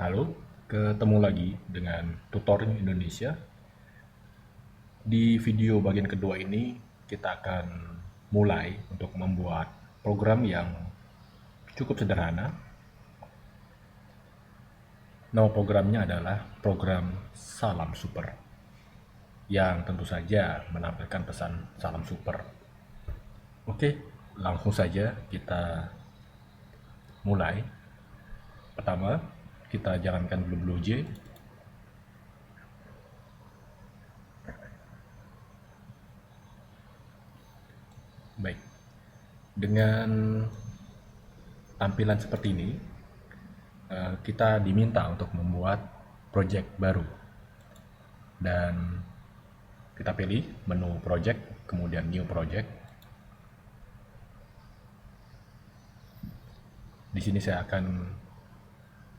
Halo, ketemu lagi dengan Tutoring Indonesia. Di video bagian kedua ini, kita akan mulai untuk membuat program yang cukup sederhana. Nama programnya adalah program Salam Super, yang tentu saja menampilkan pesan Salam Super. Oke, langsung saja kita mulai. Pertama, kita jalankan dulu BlueJ. Baik, dengan tampilan seperti ini, kita diminta untuk membuat project baru. Dan kita pilih menu project, kemudian new project. Di sini saya akan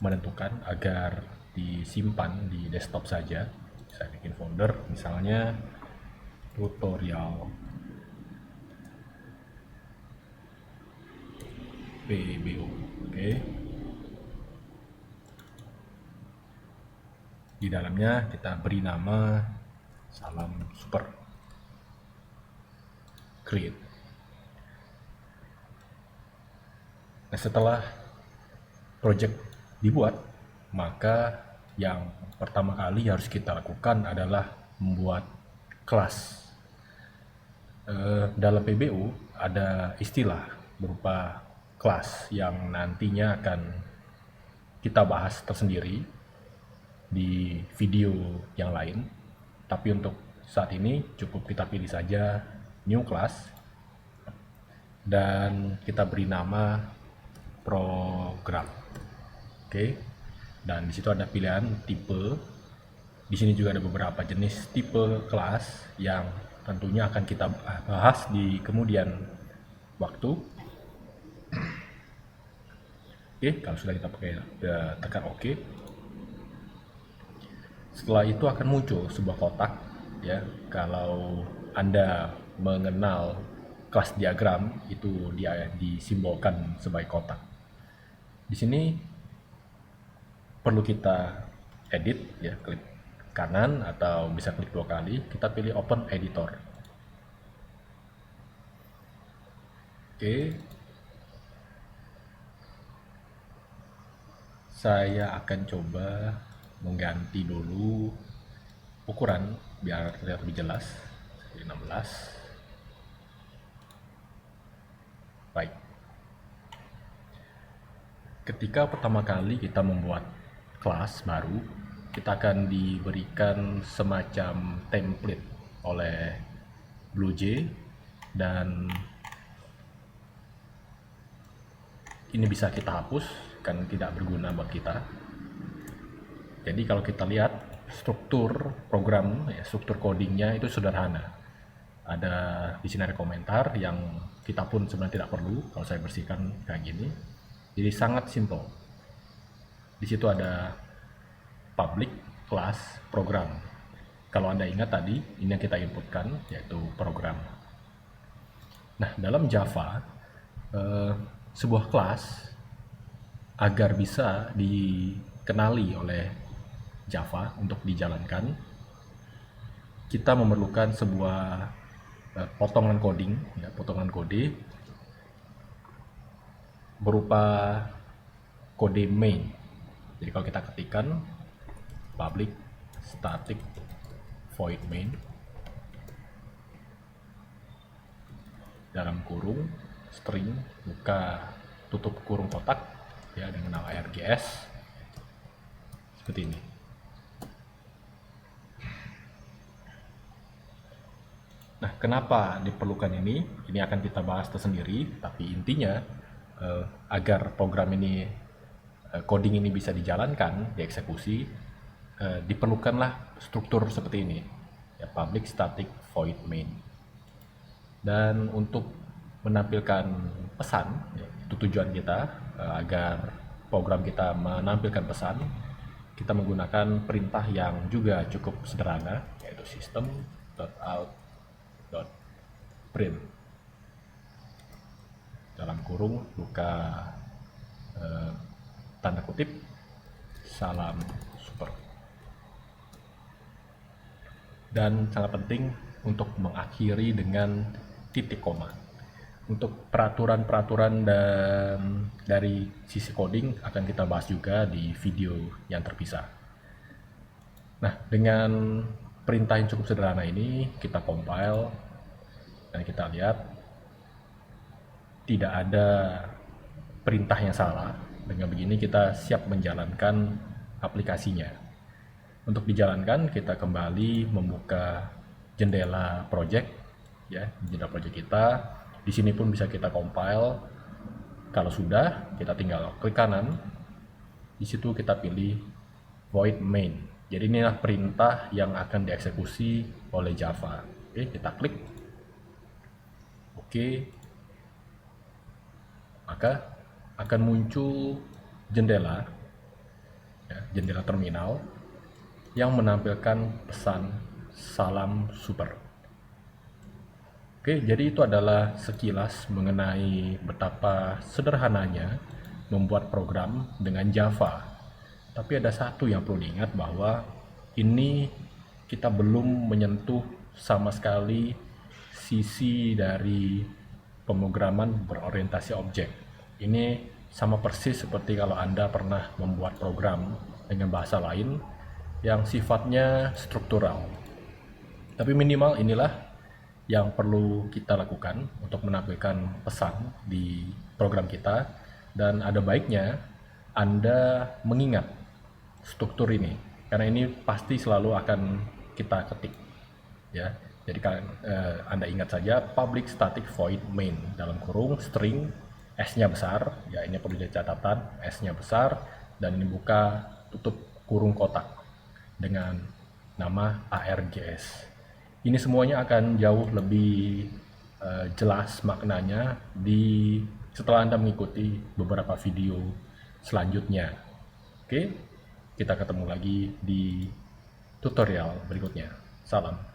menentukan agar disimpan di desktop saja. Saya bikin folder, misalnya tutorial PBO. Oke. Di dalamnya kita beri nama Salam Super. Create. Nah, setelah project dibuat, maka yang pertama kali harus kita lakukan adalah membuat kelas. Dalam PBU ada istilah berupa kelas yang nantinya akan kita bahas tersendiri di video yang lain. Tapi untuk saat ini cukup kita pilih saja new class dan kita beri nama program. Oke. Dan di situ ada pilihan tipe. Di sini juga ada beberapa jenis tipe kelas yang tentunya akan kita bahas di kemudian waktu. Oke, kalau sudah kita tekan OK. Setelah itu akan muncul sebuah kotak ya. Kalau Anda mengenal kelas diagram, itu dia disimbolkan sebagai kotak. Di sini perlu kita edit ya, klik kanan atau bisa klik 2 kali, kita pilih open editor. Oke. Saya akan coba mengganti dulu ukuran biar terlihat lebih jelas. 16. Baik. Ketika pertama kali kita membuat kelas baru, kita akan diberikan semacam template oleh BlueJ dan ini bisa kita hapus kan tidak berguna buat kita. Jadi kalau kita lihat struktur program, ya, struktur codingnya itu sederhana. Ada di sini ada komentar yang kita pun sebenarnya tidak perlu kalau saya bersihkan kayak gini. Jadi sangat simple. Di situ ada public, class, program. Kalau Anda ingat tadi, ini yang kita inputkan yaitu program. Nah, dalam Java, sebuah kelas agar bisa dikenali oleh Java untuk dijalankan, kita memerlukan sebuah potongan coding, ya, potongan kode berupa kode main. Jadi kalau kita ketikkan public static void main dalam kurung string buka tutup kurung kotak ya dengan nama args seperti ini. Nah, kenapa diperlukan ini? Ini akan kita bahas tersendiri, tapi intinya agar program ini, coding ini bisa dijalankan, dieksekusi, diperlukanlah struktur seperti ini, ya, public static void main. Dan untuk menampilkan pesan, ya, itu tujuan kita, agar program kita menampilkan pesan, kita menggunakan perintah yang juga cukup sederhana, yaitu system.out.print dalam kurung buka tanda kutip salam super. Dan sangat penting untuk mengakhiri dengan titik koma. Untuk peraturan-peraturan dan dari sisi coding akan kita bahas juga di video yang terpisah. Nah, dengan perintah yang cukup sederhana ini kita compile dan kita lihat tidak ada perintah yang salah. Dengan begini kita siap menjalankan aplikasinya. Untuk dijalankan kita kembali membuka jendela project ya, jendela project kita. Di sini pun bisa kita compile. Kalau sudah, kita tinggal klik kanan. Di situ kita pilih void main. Jadi inilah perintah yang akan dieksekusi oleh Java. Oke, kita klik. Oke. Maka akan muncul jendela ya, jendela terminal yang menampilkan pesan salam super. Oke, jadi itu adalah sekilas mengenai betapa sederhananya membuat program dengan Java. Tapi ada satu yang perlu diingat, bahwa ini kita belum menyentuh sama sekali sisi dari pemrograman berorientasi objek. Ini sama persis seperti kalau Anda pernah membuat program dengan bahasa lain yang sifatnya struktural. Tapi minimal inilah yang perlu kita lakukan untuk menampilkan pesan di program kita, dan ada baiknya Anda mengingat struktur ini karena ini pasti selalu akan kita ketik ya. Jadi Anda ingat saja public static void main dalam kurung string, S-nya besar ya, ini perlu jadi catatan, S-nya besar, dan ini buka tutup kurung kotak dengan nama ARJS. Ini semuanya akan jauh lebih jelas maknanya setelah Anda mengikuti beberapa video selanjutnya. Oke, kita ketemu lagi di tutorial berikutnya. Salam.